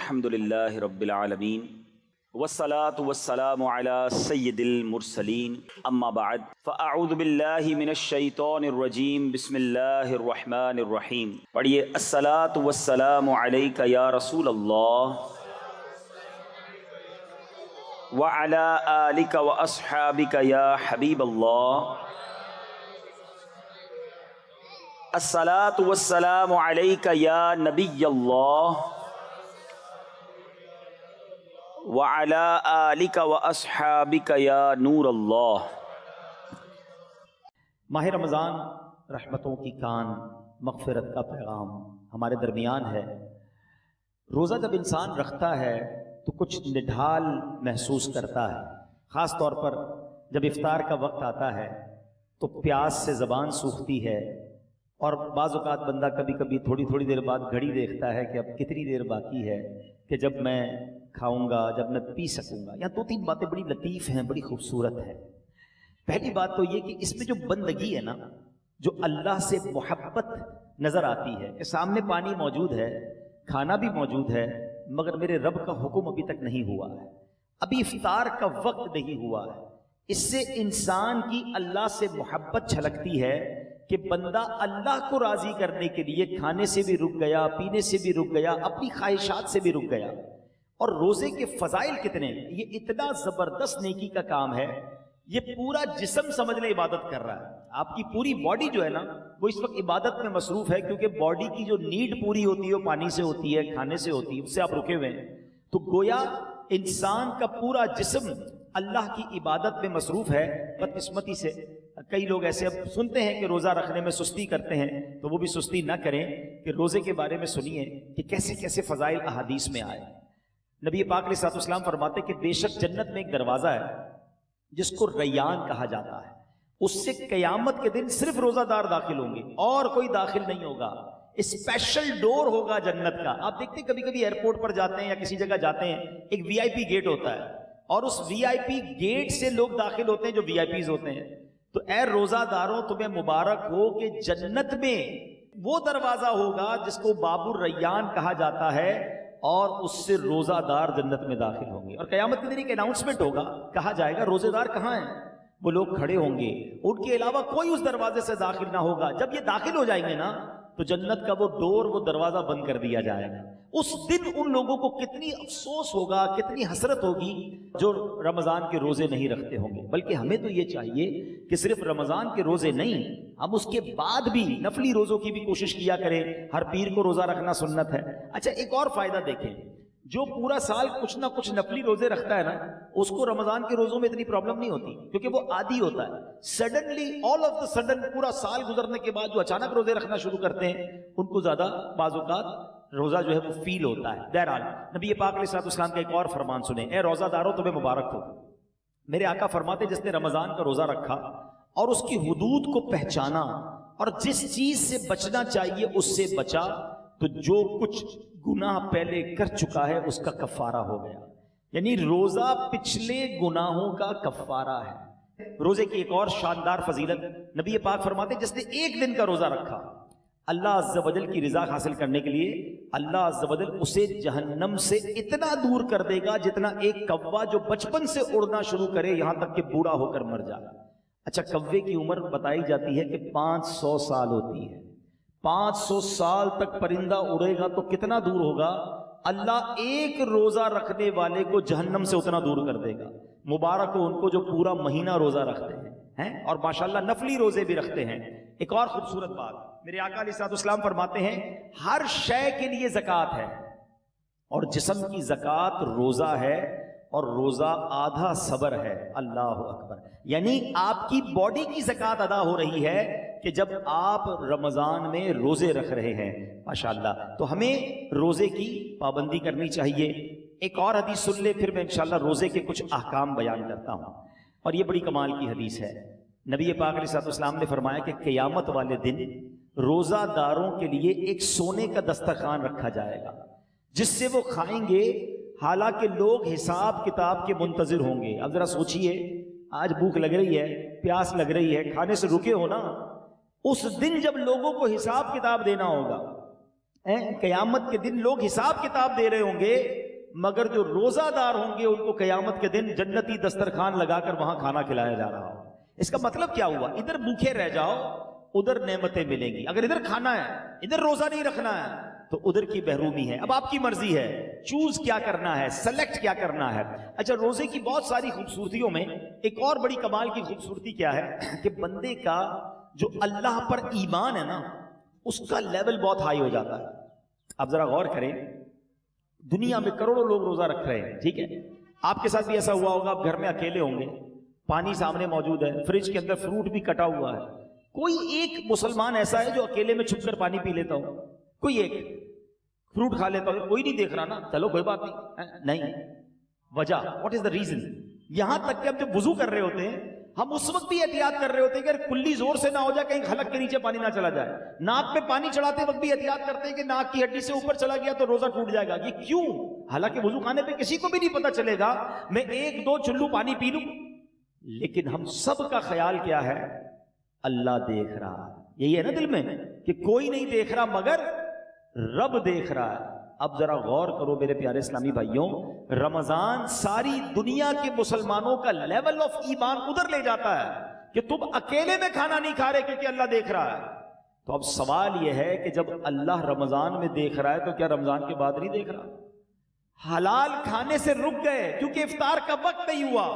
الحمدللہ رب العالمین والصلاة والسلام علی سید المرسلین اما بعد فاعوذ باللہ من الشیطان الرجیم بسم اللہ الرحمن الرحیم. پڑھیے الصلاة والسلام علیک یا رسول اللہ وعلی آلک واصحابک یا حبیب اللہ. الصلاة والسلام علیک یا نبی اللہ وعلی آلک واصحابک یا نور اللہ. ماہ رمضان رحمتوں کی کان، مغفرت کا پیغام ہمارے درمیان ہے. روزہ جب انسان رکھتا ہے تو کچھ نڈھال محسوس کرتا ہے، خاص طور پر جب افطار کا وقت آتا ہے تو پیاس سے زبان سوکھتی ہے، اور بعض اوقات بندہ کبھی کبھی تھوڑی دیر بعد گھڑی دیکھتا ہے کہ اب کتنی دیر باقی ہے کہ جب میں کھاؤں گا، جب میں پی سکوں گا. یہاں دو تین باتیں بڑی لطیف ہیں، بڑی خوبصورت ہیں. پہلی بات تو یہ کہ اس میں جو بندگی ہے نا، جو اللہ سے محبت نظر آتی ہے کہ سامنے پانی موجود ہے، کھانا بھی موجود ہے، مگر میرے رب کا حکم ابھی تک نہیں ہوا ہے، ابھی افطار کا وقت نہیں ہوا ہے. اس سے انسان کی اللہ سے محبت چھلکتی ہے کہ بندہ اللہ کو راضی کرنے کے لیے کھانے سے بھی رک گیا، پینے سے بھی رک گیا، اپنی خواہشات سے بھی رک گیا. اور روزے کے فضائل کتنے ہیں، یہ اتنا زبردست نیکی کا کام ہے. یہ پورا جسم سمجھ لے عبادت کر رہا ہے. آپ کی پوری باڈی جو ہے نا وہ اس وقت عبادت میں مصروف ہے، کیونکہ باڈی کی جو نیڈ پوری ہوتی ہے وہ پانی سے ہوتی ہے، کھانے سے ہوتی ہے، اس سے آپ رکے ہوئے ہیں. تو گویا انسان کا پورا جسم اللہ کی عبادت میں مصروف ہے. بدقسمتی سے کئی لوگ ایسے اب سنتے ہیں کہ روزہ رکھنے میں سستی کرتے ہیں، تو وہ بھی سستی نہ کریں کہ روزے کے بارے میں سنیے کہ کیسے کیسے فضائل احادیث میں آئے. نبی پاک علیہ الصلوۃ والسلام فرماتے کہ بے شک جنت میں ایک دروازہ ہے جس کو ریان کہا جاتا ہے، اس سے قیامت کے دن صرف روزہ دار داخل ہوں گے اور کوئی داخل نہیں ہوگا. اسپیشل ڈور ہوگا جنت کا. آپ دیکھتے ہیں کبھی کبھی ایئرپورٹ پر جاتے ہیں یا کسی جگہ جاتے ہیں، ایک وی آئی پی گیٹ ہوتا ہے اور اس وی آئی پی گیٹ سے لوگ داخل ہوتے ہیں جو وی آئی پیز ہوتے ہیں. تو اے روزہ داروں تمہیں مبارک ہو کہ جنت میں وہ دروازہ ہوگا جس کو باب الریان کہا جاتا ہے، اور اس سے روزہ دار جنت میں داخل ہوں گے. اور قیامت کے دن ایک اناؤنسمنٹ ہوگا، کہا جائے گا روزے دار کہاں ہیں؟ وہ لوگ کھڑے ہوں گے، ان کے علاوہ کوئی اس دروازے سے داخل نہ ہوگا. جب یہ داخل ہو جائیں گے نا تو جنت کا وہ ڈور، وہ دروازہ بند کر دیا جائے گا. اس دن ان لوگوں کو کتنی افسوس ہوگا، کتنی حسرت ہوگی جو رمضان کے روزے نہیں رکھتے ہوں گے. بلکہ ہمیں تو یہ چاہیے کہ صرف رمضان کے روزے نہیں، ہم اس کے بعد بھی نفلی روزوں کی بھی کوشش کیا کریں. ہر پیر کو روزہ رکھنا سنت ہے. اچھا ایک اور فائدہ دیکھیں، جو پورا سال کچھ نہ کچھ نفلی روزے رکھتا ہے نا، اس کو رمضان کے روزوں میں اتنی پرابلم نہیں ہوتی، کیونکہ وہ عادی ہوتا ہے. Suddenly all of the sudden پورا سال گزرنے کے بعد جو اچانک روزے رکھنا شروع کرتے ہیں ان کو زیادہ بعض اوقات روزہ جو ہے وہ فیل ہوتا ہے. بہرحال نبی پاک علیہ الصلوۃ والسلام کا ایک اور فرمان سنیں. اے روزہ داروں تمہیں مبارک ہو. میرے آقا فرماتے جس نے رمضان کا روزہ رکھا اور اس کی حدود کو پہچانا اور جس چیز سے بچنا چاہیے اس سے بچا، تو جو کچھ گناہ پہلے کر چکا ہے اس کا کفارہ ہو گیا. یعنی روزہ پچھلے گناہوں کا کفارہ ہے. روزے کی ایک اور شاندار فضیلت نبی پاک فرماتے جس نے ایک دن کا روزہ رکھا، اللہ عز و جل کی رضا حاصل کرنے کے لیے اللہ عز و جل اسے جہنم سے اتنا دور کر دے گا جتنا ایک کوا جو بچپن سے اڑنا شروع کرے یہاں تک کہ بوڑھا ہو کر مر جائے. اچھا کوے کی عمر بتائی جاتی ہے کہ 500 سال ہوتی ہے. 500 سال تک پرندہ اڑے گا تو کتنا دور ہوگا؟ اللہ ایک روزہ رکھنے والے کو جہنم سے اتنا دور کر دے گا. مبارک ہو ان کو جو پورا مہینہ روزہ رکھتے ہیں اور ماشاءاللہ نفلی روزے بھی رکھتے ہیں. ایک اور خوبصورت بات میرے آقا علیہ الصلوۃ والسلام فرماتے ہیں ہر شے کے لیے زکوٰۃ ہے، اور جسم کی زکوٰۃ روزہ ہے، اور روزہ آدھا صبر ہے. اللہ اکبر. یعنی آپ کی باڈی کی زکوٰۃ ادا ہو رہی ہے کہ جب آپ رمضان میں روزے رکھ رہے ہیں. ماشاءاللہ. تو ہمیں روزے کی پابندی کرنی چاہیے. ایک اور حدیث سن لے پھر میں انشاءاللہ روزے کے کچھ احکام بیان کرتا ہوں، اور یہ بڑی کمال کی حدیث ہے. نبی پاک علیہ الصلوۃ والسلام نے فرمایا کہ قیامت والے دن روزہ داروں کے لیے ایک سونے کا دسترخوان رکھا جائے گا جس سے وہ کھائیں گے حالانکہ لوگ حساب کتاب کے منتظر ہوں گے. اب ذرا سوچئے، آج بھوک لگ رہی ہے، پیاس لگ رہی ہے، کھانے سے رکے ہو نا. اس دن جب لوگوں کو حساب کتاب دینا ہوگا قیامت کے دن لوگ حساب کتاب دے رہے ہوں گے، مگر جو روزہ دار ہوں گے ان کو قیامت کے دن جنتی دسترخوان لگا کر وہاں کھانا کھلایا جا رہا ہو۔ اس کا مطلب کیا ہوا؟ ادھر بھوکے رہ جاؤ ادھر نعمتیں ملیں گی، اگر ادھر کھانا ہے ادھر روزہ نہیں رکھنا ہے تو ادھر کی محرومی ہے۔ اب آپ کی مرضی ہے چوز کیا کرنا ہے، سلیکٹ کیا کرنا ہے۔ اچھا، روزے کی بہت ساری خوبصورتیوں میں ایک اور بڑی کمال کی خوبصورتی کیا ہے کہ بندے کا جو اللہ پر ایمان ہے نا اس کا لیول بہت ہائی ہو جاتا ہے۔ آپ ذرا غور کریں، دنیا میں کروڑوں لوگ روزہ رکھ رہے ہیں، ٹھیک ہے، آپ کے ساتھ بھی ایسا ہوا ہوگا، آپ گھر میں اکیلے ہوں گے، پانی سامنے موجود ہے، فریج کے اندر فروٹ بھی کٹا ہوا ہے، کوئی ایک مسلمان ایسا ہے جو اکیلے میں چھپ کر پانی پی لیتا ہو؟ کوئی ایک فروٹ کھا لیتا ہو؟ کوئی نہیں دیکھ رہا نا، چلو کوئی بات نہیں۔ وجہ واٹ از دا ریزن؟ یہاں تک کہ ہم جب وضو کر رہے ہوتے ہیں ہم اس وقت بھی احتیاط کر رہے ہوتے ہیں کہ کلی زور سے نہ ہو جائے، کہیں خلق کے نیچے پانی نہ چلا جائے۔ ناک پہ پانی چڑھاتے وقت بھی احتیاط کرتے ہیں کہ ناک کی ہڈی سے اوپر چلا گیا تو روزہ ٹوٹ جائے گا۔ یہ کیوں؟ حالانکہ وضو خانے پہ کسی کو بھی نہیں پتا چلے گا، میں ایک دو چلو پانی پی لوں، لیکن ہم سب کا خیال کیا ہے؟ اللہ دیکھ رہا ہے۔ یہی ہے نا دل میں کہ کوئی نہیں دیکھ رہا مگر رب دیکھ رہا ہے۔ اب ذرا غور کرو میرے پیارے اسلامی بھائیوں، رمضان ساری دنیا کے مسلمانوں کا لیول آف ایمان ادھر لے جاتا ہے کہ تم اکیلے میں کھانا نہیں کھا رہے کیونکہ اللہ دیکھ رہا ہے۔ تو اب سوال یہ ہے کہ جب اللہ رمضان میں دیکھ رہا ہے تو کیا رمضان کے بعد نہیں دیکھ رہا؟ حلال کھانے سے رک گئے کیونکہ افطار کا وقت نہیں ہوا،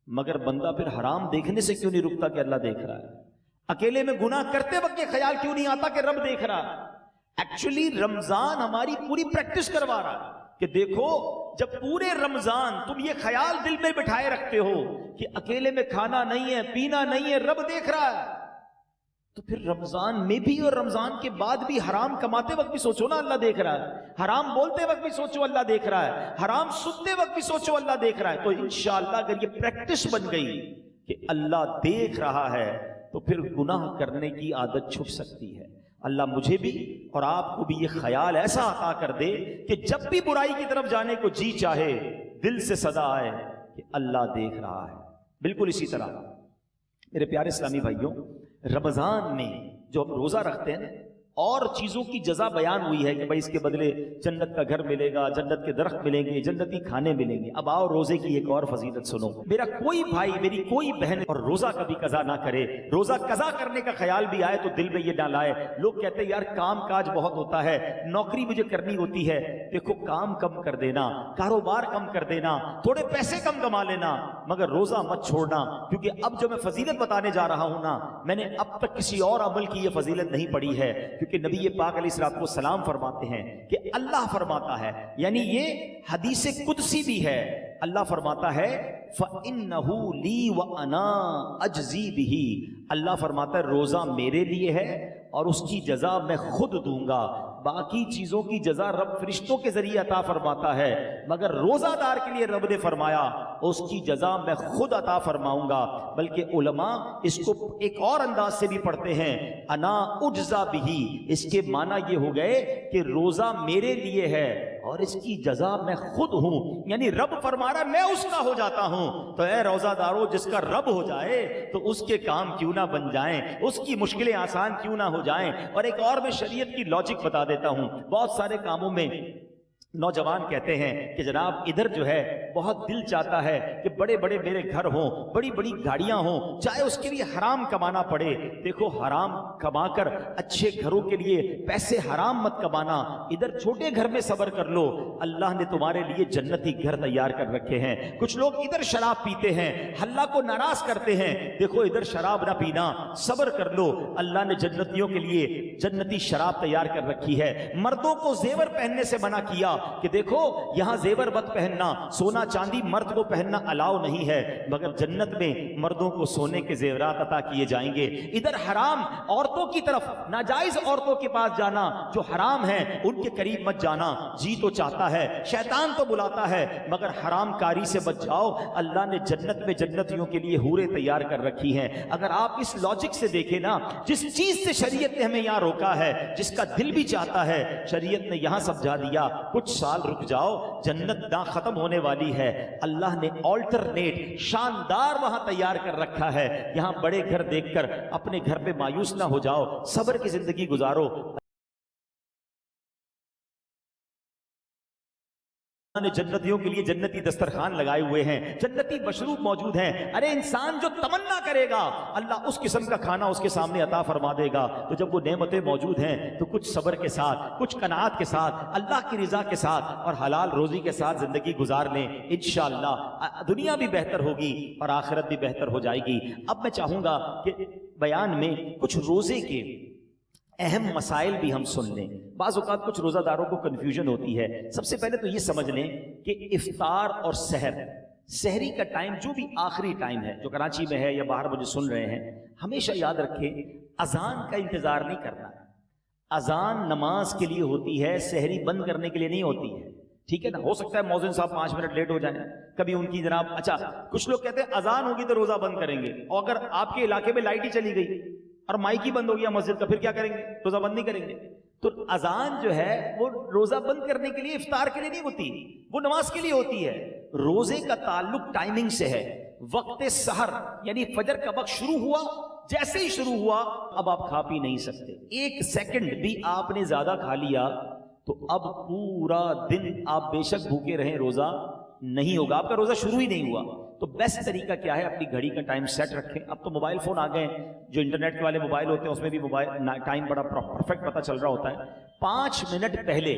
مگر بندہ پھر حرام دیکھنے سے کیوں نہیں رکتا کہ اللہ دیکھ رہا ہے؟ اکیلے میں گناہ کرتے وقت یہ خیال کیوں نہیں آتا کہ رب دیکھ رہا ہے؟ ایکچولی رمضان ہماری پوری پریکٹس کروا رہا ہے کہ دیکھو، جب پورے رمضان تم یہ خیال دل میں بٹھائے رکھتے ہو کہ اکیلے میں کھانا نہیں ہے، پینا نہیں ہے، رب دیکھ رہا ہے، تو پھر رمضان میں بھی اور رمضان کے بعد بھی حرام کماتے وقت بھی سوچو نا اللہ دیکھ رہا ہے، حرام بولتے وقت بھی سوچو اللہ دیکھ رہا ہے، حرام سنتے وقت بھی سوچو اللہ دیکھ رہا ہے۔ تو انشاءاللہ اگر یہ پریکٹس بن گئی کہ اللہ دیکھ رہا ہے تو پھر گناہ کرنے کی عادت چھپ سکتی ہے۔ اللہ مجھے بھی اور آپ کو بھی یہ خیال ایسا عطا کر دے کہ جب بھی برائی کی طرف جانے کو جی چاہے دل سے صدا آئے کہ اللہ دیکھ رہا ہے۔ بالکل اسی طرح میرے پیارے اسلامی بھائیوں، رمضان میں جو ہم روزہ رکھتے ہیں اور چیزوں کی جزا بیان ہوئی ہے کہ بھائی اس کے بدلے جنت کا گھر ملے گا، جنت کے درخت ملیں گے، جنتی کھانے ملیں گے۔ اب آؤ روزے کی ایک اور فضیلت سنو۔ میرا کوئی بھائی، میری کوئی بہن اور روزہ کبھی قضا نہ کرے، روزہ قضا کرنے کا خیال بھی آئے تو دل میں یہ نہ لائے۔ لوگ کہتے ہیں یار کام کاج بہت ہوتا ہے، نوکری مجھے کرنی ہوتی ہے۔ دیکھو، کام کم کر دینا، کاروبار کم کر دینا، تھوڑے پیسے کم کما لینا، مگر روزہ مت چھوڑنا، کیونکہ اب جو میں فضیلت بتانے جا رہا ہوں نا، میں نے اب تک کسی اور عمل کی یہ فضیلت نہیں پڑھی ہے، کیونکہ نبی پاک علیہ الصلوۃ والسلام فرماتے ہیں کہ اللہ فرماتا ہے، یعنی یہ حدیث قدسی بھی ہے، اللہ فرماتا ہے فَإِنَّهُ لِي وَأَنَا أَجْزِي بِهِ، اللہ فرماتا ہے روزہ میرے لیے ہے اور اس کی جزا میں خود دوں گا۔ باقی چیزوں کی جزا رب فرشتوں کے ذریعے عطا فرماتا ہے، مگر روزہ دار کے لیے رب نے فرمایا اس کی جزا میں خود عطا فرماؤں گا۔ بلکہ علماء اس کو ایک اور انداز سے بھی پڑھتے ہیں، انا اجزا بہی، اس کے معنی یہ ہو گئے کہ روزہ میرے لیے ہے اور اس کی جزا میں خود ہوں، یعنی رب فرما رہا میں اس کا ہو جاتا ہوں۔ تو اے روزہ دارو، جس کا رب ہو جائے تو اس کے کام کیوں نہ بن جائیں، اس کی مشکلیں آسان کیوں نہ ہو جائیں۔ اور ایک اور میں شریعت کی لاجک بتا دیتا ہوں، بہت سارے کاموں میں نوجوان کہتے ہیں کہ جناب ادھر جو ہے بہت دل چاہتا ہے کہ بڑے بڑے میرے گھر ہوں، بڑی بڑی گاڑیاں ہوں، چاہے اس کے لیے حرام کمانا پڑے۔ دیکھو، حرام کما کر اچھے گھروں کے لیے پیسے حرام مت کمانا، ادھر چھوٹے گھر میں صبر کر لو، اللہ نے تمہارے لیے جنتی گھر تیار کر رکھے ہیں۔ کچھ لوگ ادھر شراب پیتے ہیں، اللہ کو ناراض کرتے ہیں، دیکھو ادھر شراب نہ پینا، صبر کر لو، اللہ نے جنتیوں کے لیے جنتی شراب تیار کر رکھی ہے۔ مردوں کو زیور پہننے سے منع کیا کہ دیکھو یہاں زیور مت پہننا، سونا چاندی مرد کو پہننا الاؤ نہیں ہے، مگر جنت میں مردوں کو سونے کے زیورات عطا کیے جائیں گے۔ ادھر حرام عورتوں کی طرف، ناجائز عورتوں کے پاس جانا جو حرام ہیں ان کے قریب مت جانا، جی تو چاہتا ہے، شیطان تو بلاتا ہے، مگر حرام کاری سے بچ جاؤ، اللہ نے جنت میں جنتیوں کے لیے حوریں تیار کر رکھی ہیں۔ اگر آپ اس لاجک سے دیکھیں نا، جس چیز سے شریعت نے ہمیں یہاں روکا ہے، جس کا دل بھی چاہتا ہے، شریعت نے یہاں سمجھا دیا کچھ سال رک جاؤ، جنت نہ ختم ہونے والی ہے، اللہ نے آلٹرنیٹ شاندار وہاں تیار کر رکھا ہے۔ یہاں بڑے گھر دیکھ کر اپنے گھر پہ مایوس نہ ہو جاؤ، صبر کی زندگی گزارو۔ نے جنتیوں کے لیے جنتی دسترخوان لگائے ہوئے ہیں، جنتی مشروب موجود ہیں. ارے انسان جو تمنا کرے گا اللہ اس قسم کا کھانا اس کے سامنے عطا فرما دے گا. تو جب وہ نعمتیں موجود ہیں تو کچھ صبر کے ساتھ، کچھ قناعت کے ساتھ، اللہ کی رضا کے ساتھ اور حلال روزی کے ساتھ زندگی گزار لیں. انشاءاللہ دنیا بھی بہتر ہوگی اور آخرت بھی بہتر ہو جائے گی. اب میں چاہوں گا کہ بیان میں کچھ روزے کے اہم مسائل بھی ہم سن لیں. بعض اوقات کچھ روزہ داروں کو کنفیوژن ہوتی ہے. سب سے پہلے تو یہ سمجھ لیں کہ افطار اور سحری کا ٹائم جو بھی آخری ٹائم ہے، جو کراچی میں ہے یا باہر مجھے سن رہے ہیں، ہمیشہ یاد رکھیں اذان کا انتظار نہیں کرنا. اذان نماز کے لیے ہوتی ہے، سحری بند کرنے کے لیے نہیں ہوتی ہے. ٹھیک ہے نا؟ ہو سکتا ہے مؤذن صاحب 5 منٹ لیٹ ہو جائیں، کبھی ان کی جناب اچھا کچھ لوگ کہتے ہیں اذان ہوگی تو روزہ بند کریں گے، اور اگر آپ کے علاقے میں لائٹ ہی چلی گئی اور مائک ہی بند ہو گیا مسجد کا، پھر کیا کریں گے؟ روزہ بند نہیں کریں گے. تو اذان جو ہے وہ روزہ بند کرنے کے لیے، افطار کے لیے نہیں ہوتی، وہ نماز کے لیے ہوتی ہے. روزے کا تعلق ٹائمنگ سے ہے. وقت سحر یعنی فجر کا وقت شروع ہوا، جیسے ہی شروع ہوا اب آپ کھا پی نہیں سکتے. 1 سیکنڈ بھی آپ نے زیادہ کھا لیا تو اب پورا دن آپ بے شک بھوکے رہیں، روزہ نہیں ہوگا، آپ کا روزہ شروع ہی نہیں ہوا. تو بیسٹ طریقہ کیا ہے؟ اپنی گھڑی کا ٹائم سیٹ رکھیں. اب تو موبائل فون آ گئے ہیں، جو انٹرنیٹ والے موبائل ہوتے ہیں اس میں بھی موبائل ٹائم بڑا پرفیکٹ پتہ چل رہا ہوتا ہے. 5 منٹ پہلے،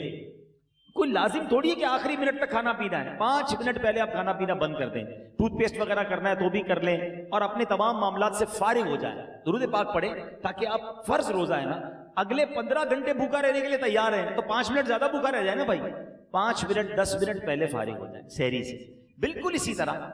کوئی لازم تھوڑی ہے کہ آخری منٹ تک کھانا پینا ہے. 5 منٹ پہلے آپ کھانا پینا بند کر دیں. ٹوتھ پیسٹ وغیرہ کرنا ہے تو بھی کر لیں اور اپنے تمام معاملات سے فارغ ہو جائیں. درود پاک پڑھیں تاکہ آپ فرض روزہ ہے نا، اگلے 15 گھنٹے بھوکا رہنے کے لیے تیار ہیں تو 5 منٹ زیادہ بھوکا رہ جائے نا بھائی. 5 منٹ 10 منٹ پہلے فارغ ہو جائیں سحری سے. بالکل اسی طرح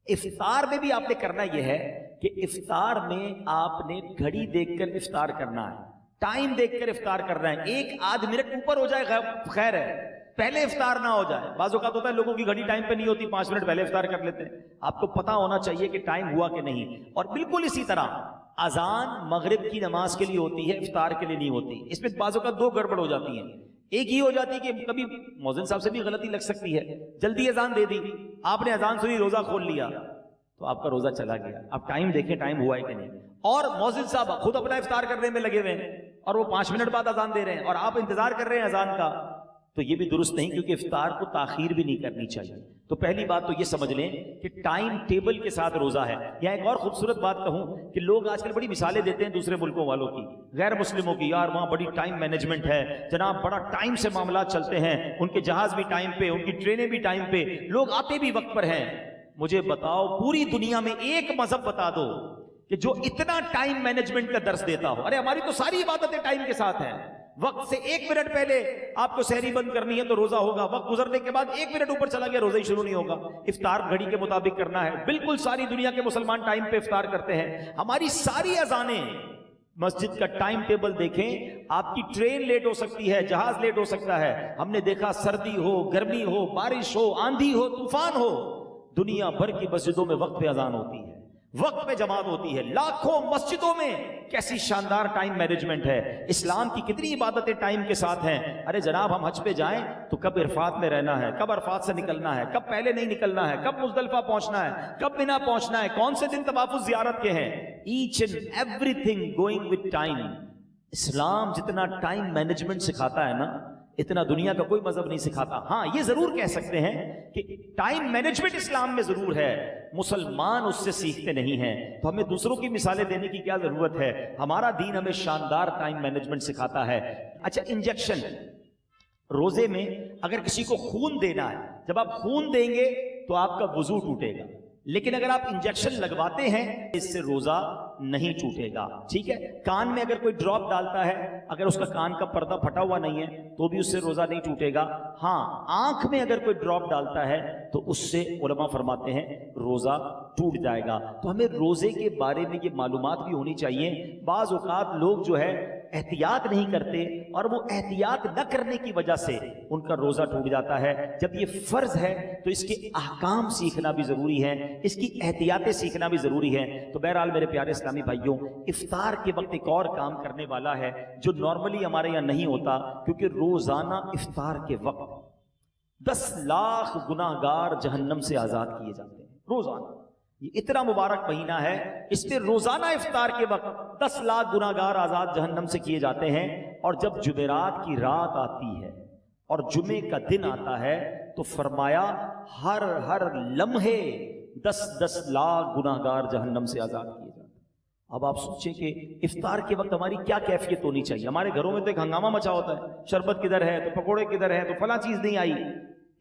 افطار میں بھی آپ نے کرنا یہ ہے کہ افطار میں آپ نے گھڑی دیکھ کر افطار کرنا ہے، ٹائم دیکھ کر افطار کرنا ہے. 1-8 منٹ اوپر ہو جائے خیر ہے، پہلے افطار نہ ہو جائے. بعض اوقات ہوتا ہے لوگوں کی گھڑی ٹائم پہ نہیں ہوتی، 5 منٹ پہلے افطار کر لیتے ہیں. آپ کو پتا ہونا چاہیے کہ ٹائم ہوا کہ نہیں. اور بالکل اسی طرح اذان مغرب کی نماز کے لیے ہوتی ہے، افطار کے لیے نہیں ہوتی. اس میں بعض اوقات 2 گڑبڑ ہو جاتی ہیں. ایک ہی ہو جاتی ہے کہ کبھی مؤذن صاحب سے بھی غلطی لگ سکتی ہے، جلدی اذان دے دی، آپ نے اذان سنی روزہ کھول لیا تو آپ کا روزہ چلا گیا. آپ ٹائم دیکھیں ٹائم ہوا ہے کہ نہیں. اور مؤذن صاحب خود اپنا افطار کرنے میں لگے ہوئے ہیں اور وہ 5 منٹ بعد اذان دے رہے ہیں اور آپ انتظار کر رہے ہیں اذان کا، تو یہ بھی درست نہیں، کیونکہ افطار کو تاخیر بھی نہیں کرنی چاہیے. تو پہلی بات تو یہ سمجھ لیں کہ ٹائم ٹیبل کے ساتھ روزہ ہے. یہاں ایک اور خوبصورت بات کہوں کہ لوگ آج کل بڑی مثالیں دیتے ہیں دوسرے ملکوں والوں کی، غیر مسلموں کی، یار وہاں بڑی ٹائم مینجمنٹ ہے جناب، بڑا ٹائم سے معاملات چلتے ہیں، ان کے جہاز بھی ٹائم پہ، ان کی ٹرینیں بھی ٹائم پہ، لوگ آتے بھی وقت پر ہیں. مجھے بتاؤ پوری دنیا میں ایک مذہب بتا دو کہ جو اتنا ٹائم مینجمنٹ کا درس دیتا ہو. ارے ہماری تو ساری عبادتیں ٹائم کے ساتھ ہیں. وقت سے 1 منٹ پہلے آپ کو سحری بند کرنی ہے تو روزہ ہوگا، وقت گزرنے کے بعد 1 منٹ اوپر چلا گیا روزہ ہی شروع نہیں ہوگا. افطار گھڑی کے مطابق کرنا ہے. بالکل ساری دنیا کے مسلمان ٹائم پہ افطار کرتے ہیں. ہماری ساری اذانیں، مسجد کا ٹائم ٹیبل دیکھیں، آپ کی ٹرین لیٹ ہو سکتی ہے، جہاز لیٹ ہو سکتا ہے. ہم نے دیکھا سردی ہو، گرمی ہو، بارش ہو، آندھی ہو، طوفان ہو، دنیا بھر کی مسجدوں میں وقت پہ اذان ہوتی ہے، وقت پہ جماعت ہوتی ہے. لاکھوں مسجدوں میں کیسی شاندار ٹائم مینجمنٹ ہے. اسلام کی کتنی عبادتیں ٹائم کے ساتھ ہیں. ارے جناب ہم حج پہ جائیں تو کب عرفات میں رہنا ہے، کب عرفات سے نکلنا ہے، کب پہلے نہیں نکلنا ہے، کب مزدلفہ پہنچنا ہے، کب مینا پہنچنا ہے، کون سے دن طواف زیارت کے ہیں. Each and every thing going with time. اسلام جتنا ٹائم مینجمنٹ سکھاتا ہے نا، اتنا دنیا کا کوئی مذہب نہیں سکھاتا. ہاں یہ ضرور کہہ سکتے ہیں کہ ٹائم مینجمنٹ اسلام میں ضرور ہے، مسلمان اس سے سیکھتے نہیں ہیں. تو ہمیں دوسروں کی مثالیں دینے کی کیا ضرورت ہے؟ ہمارا دین ہمیں شاندار ٹائم مینجمنٹ سکھاتا ہے. اچھا انجیکشن، روزے میں اگر کسی کو خون دینا ہے، جب آپ خون دیں گے تو آپ کا وضو ٹوٹے گا، لیکن اگر آپ انجیکشن لگواتے ہیں اس سے روزہ نہیں ٹوٹے گا. ٹھیک ہے. کان میں اگر کوئی ڈراپ ڈالتا ہے، اگر اس کا کان کا پردہ پھٹا ہوا نہیں ہے تو بھی اس سے روزہ نہیں ٹوٹے گا. ہاں آنکھ میں اگر کوئی ڈراپ ڈالتا ہے تو اس سے علماء فرماتے ہیں روزہ ٹوٹ جائے گا. تو ہمیں روزے کے بارے میں یہ معلومات بھی ہونی چاہیے. بعض اوقات لوگ جو ہے احتیاط نہیں کرتے اور وہ احتیاط نہ کرنے کی وجہ سے ان کا روزہ ٹوٹ جاتا ہے. جب یہ فرض ہے تو اس کے احکام سیکھنا بھی ضروری ہے، اس کی احتیاطیں سیکھنا بھی ضروری ہے. تو بہرحال میرے پیارے اسلامی بھائیوں، افطار کے وقت ایک اور کام کرنے والا ہے جو نارملی ہمارے یہاں نہیں ہوتا، کیونکہ روزانہ افطار کے وقت 10 لاکھ گناہگار جہنم سے آزاد کیے جاتے ہیں. روزانہ یہ اتنا مبارک مہینہ ہے، اس میں روزانہ افطار کے وقت 10 لاکھ گناہگار آزاد جہنم سے کیے جاتے ہیں. اور جب جمعرات کی رات آتی ہے اور جمعے کا دن آتا ہے تو فرمایا ہر لمحے 10 لاکھ گناہگار جہنم سے آزاد کیے جاتے. اب آپ سوچیں کہ افطار کے وقت ہماری کیا کیفیت ہونی چاہیے. ہمارے گھروں میں تو ایک ہنگامہ مچا ہوتا ہے, شربت کدھر ہے تو پکوڑے کدھر ہے تو فلاں چیز نہیں آئی.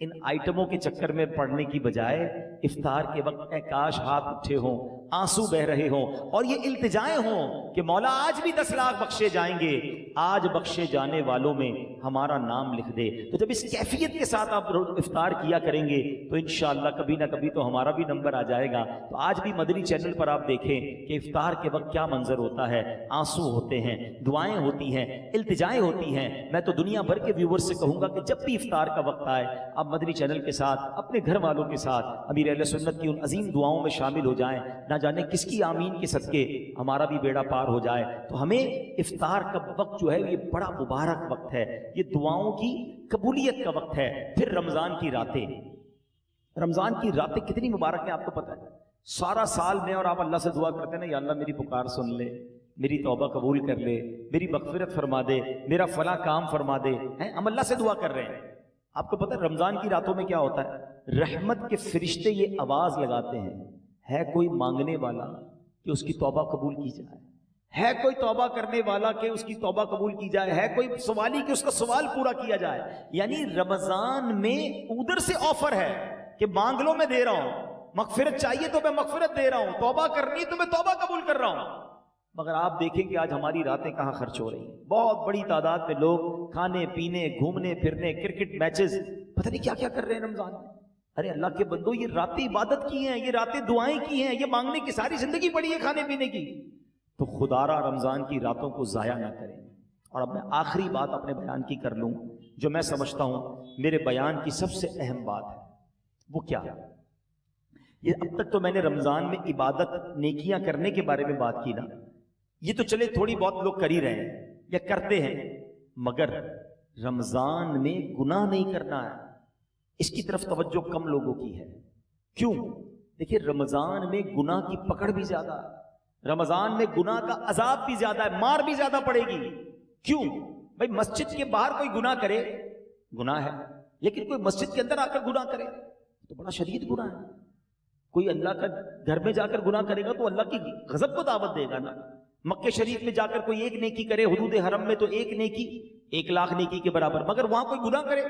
ان آئٹموں کے چکر میں پڑنے کی بجائے افطار کے وقت اے کاش ہاتھ اٹھے ہوں, آنسو بہ رہے ہوں اور یہ التجائیں ہوں کہ مولا آج بھی 10 لاکھ بخشے جائیں گے, آج بخشے جانے والوں میں ہمارا نام لکھ دے. تو جب اس کیفیت کے ساتھ آپ افطار کیا کریں گے تو انشاءاللہ کبھی نہ کبھی تو ہمارا بھی نمبر آ جائے گا. تو آج بھی مدنی چینل پر آپ دیکھیں کہ افطار کے وقت کیا منظر ہوتا ہے. آنسو ہوتے ہیں, دعائیں ہوتی ہیں, التجائیں ہوتی ہیں. میں تو دنیا بھر کے ویور سے کہوں گا کہ جب بھی افطار کا وقت آئے آپ مدنی چینل کے ساتھ اپنے گھر والوں کے ساتھ امیر اہل سنت کی ان عظیم دعاؤں میں شامل ہو جائیں. نہ جانے کس کی آمین کے صدقے ہمارا بھی بیڑا پار ہو جائے. تو ہمیں افطار کا وقت جو ہے یہ بڑا مبارک وقت ہے, یہ دعاؤں کی قبولیت کا وقت ہے. پھر رمضان کی راتیں, رمضان کی راتیں کتنی مبارک ہیں آپ کو پتہ ہے. سارا سال میں اور آپ اللہ سے دعا کرتے ہیں نا, یا اللہ میری پکار سن لے, میری توبہ قبول کر لے, میری مغفرت فرما دے, میرا فلاں کام فرما دے. ہم اللہ سے دعا کر رہے ہیں. آپ کو پتہ ہے رمضان کی راتوں میں کیا ہوتا ہے, رحمت کے فرشتے یہ آواز لگاتے ہیں, ہے کوئی مانگنے والا کہ اس کی توبہ قبول کی جائے, ہے کوئی توبہ کرنے والا کہ اس کی توبہ قبول کی جائے, ہے کوئی سوالی کہ اس کا سوال پورا کیا جائے. یعنی رمضان میں ادھر سے آفر ہے کہ مانگ لو میں دے رہا ہوں, مغفرت چاہیے تو میں مغفرت دے رہا ہوں, توبہ کرنی تو میں توبہ قبول کر رہا ہوں. مگر آپ دیکھیں کہ آج ہماری راتیں کہاں خرچ ہو رہی ہیں. بہت بڑی تعداد میں لوگ کھانے پینے, گھومنے پھرنے, کرکٹ میچز, پتہ نہیں کیا کیا کر رہے ہیں رمضان میں. ارے اللہ کے بندو, یہ راتیں عبادت کی ہیں, یہ راتیں دعائیں کی ہیں, یہ مانگنے کی ساری زندگی پڑی ہے کھانے پینے کی. تو خدا را رمضان کی راتوں کو ضائع نہ کریں. اور اب میں آخری بات اپنے بیان کی کر لوں جو میں سمجھتا ہوں میرے بیان کی سب سے اہم بات ہے. وہ کیا ہے, یہ اب تک تو میں نے رمضان میں عبادت نیکیاں کرنے کے بارے میں بات کی نا, یہ تو چلے تھوڑی بہت لوگ کر ہی رہے ہیں یا کرتے ہیں, مگر رمضان میں گناہ نہیں کرنا ہے, اس کی طرف توجہ کم لوگوں کی ہے. کیوں؟ دیکھیے رمضان میں گناہ کی پکڑ بھی زیادہ ہے, رمضان میں گناہ کا عذاب بھی زیادہ ہے, مار بھی زیادہ پڑے گی. کیوں بھائی, مسجد کے باہر کوئی گناہ کرے گناہ ہے, لیکن کوئی مسجد کے اندر آ کر گناہ کرے تو بڑا شدید گناہ ہے. کوئی اللہ کا گھر میں جا کر گناہ کرے گا تو اللہ کی غضب کو دعوت دے گا نا. مکہ شریف میں جا کر کوئی ایک نیکی کرے, حدود حرم میں تو ایک نیکی 1 لاکھ نیکی کے برابر, مگر وہاں کوئی گناہ کرے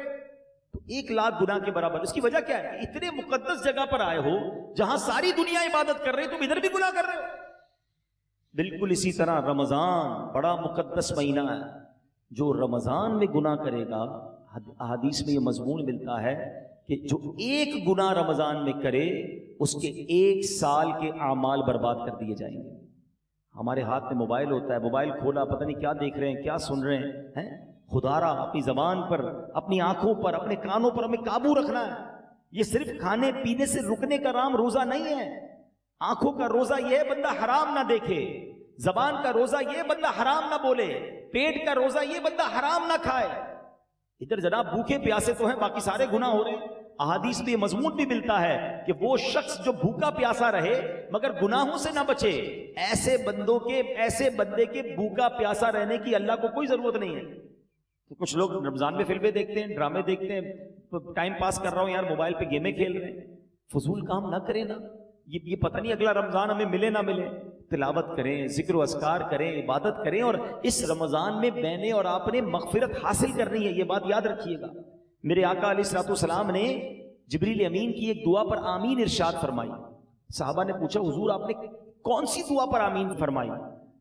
تو 1 لاکھ گناہ کے برابر. اس کی وجہ کیا ہے؟ اتنے مقدس جگہ پر آئے ہو جہاں ساری دنیا عبادت کر رہے, تم ادھر بھی گناہ کر رہے ہو. بالکل اسی طرح رمضان بڑا مقدس مہینہ ہے, جو رمضان میں گناہ کرے گا, احادیث میں یہ مضمون ملتا ہے کہ جو ایک گناہ رمضان میں کرے اس کے 1 سال کے اعمال برباد کر دیے جائیں گے. ہمارے ہاتھ میں موبائل ہوتا ہے, موبائل کھولا پتہ نہیں کیا دیکھ رہے ہیں, کیا سن رہے ہیں. خدا را اپنی زبان پر, اپنی آنکھوں پر, اپنے کانوں پر ہمیں قابو رکھنا ہے. یہ صرف کھانے پینے سے رکنے کا نام روزہ نہیں ہے. آنکھوں کا روزہ یہ بندہ حرام نہ دیکھے, زبان کا روزہ یہ بندہ حرام نہ بولے, پیٹ کا روزہ یہ بندہ حرام نہ کھائے. ادھر جناب بھوکے پیاسے تو ہیں, باقی سارے گناہ ہو رہے ہیں. احادیث میں یہ مضمون بھی ملتا ہے کہ وہ شخص جو بھوکا پیاسا رہے مگر گناہوں سے نہ بچے, ایسے بندے کے بھوکا پیاسا رہنے کی اللہ کو کوئی ضرورت نہیں ہے. تو کچھ لوگ رمضان میں فلمیں دیکھتے ہیں, ڈرامے دیکھتے ہیں, ٹائم پاس کر رہا ہوں یار, موبائل پہ گیمیں کھیل رہے ہیں. فضول کام نہ کریں نا, یہ پتہ نہیں اگلا رمضان ہمیں ملے نہ ملے. تلاوت کریں, ذکر و اذکار کریں, عبادت کریں, اور اس رمضان میں میں نے اور آپ نے مغفرت حاصل کرنی ہے. یہ بات یاد رکھیے گا. میرے آقا علیہ الصلوۃ والسلام نے جبریل امین کی ایک دعا پر آمین ارشاد فرمائی. صحابہ نے پوچھا حضور آپ نے کون سی دعا پر آمین فرمائی؟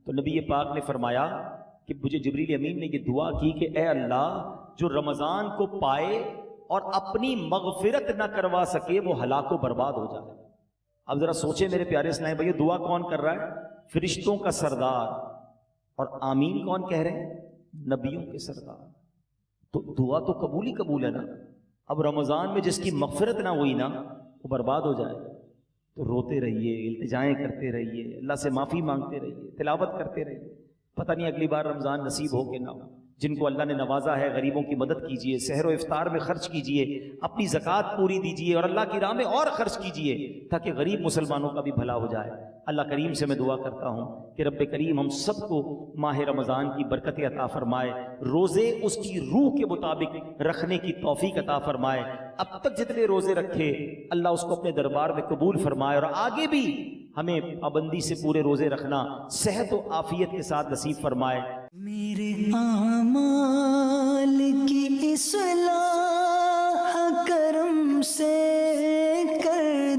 تو نبی پاک نے فرمایا کہ مجھے جبریل امین نے یہ دعا کی کہ اے اللہ, جو رمضان کو پائے اور اپنی مغفرت نہ کروا سکے وہ ہلاک و برباد ہو جائے. اب ذرا سوچیں میرے پیارے اسلام بھائی, دعا کون کر رہا ہے؟ فرشتوں کا سردار. اور آمین کون کہہ رہے ہیں؟ نبیوں کے سردار. تو دعا تو قبول ہی قبول ہے نا. اب رمضان میں جس کی مغفرت نہ ہوئی نا وہ برباد ہو جائے. تو روتے رہیے, التجائیں کرتے رہیے, اللہ سے معافی مانگتے رہیے, تلاوت کرتے رہیے. پتہ نہیں اگلی بار رمضان نصیب ہو کہ نہ ہو. جن کو اللہ نے نوازا ہے غریبوں کی مدد کیجئے، سحر و افطار میں خرچ کیجئے، اپنی زکوٰۃ پوری دیجئے اور اللہ کی راہ میں اور خرچ کیجئے تاکہ غریب مسلمانوں کا بھی بھلا ہو جائے۔ اللہ کریم سے میں دعا کرتا ہوں کہ رب کریم ہم سب کو ماہ رمضان کی برکت عطا فرمائے، روزے اس کی روح کے مطابق رکھنے کی توفیق عطا فرمائے۔ اب تک جتنے روزے رکھے اللہ اس کو اپنے دربار میں قبول فرمائے، اور آگے بھی ہمیں پابندی سے پورے روزے رکھنا صحت و عافیت کے ساتھ نصیب فرمائے۔ میرے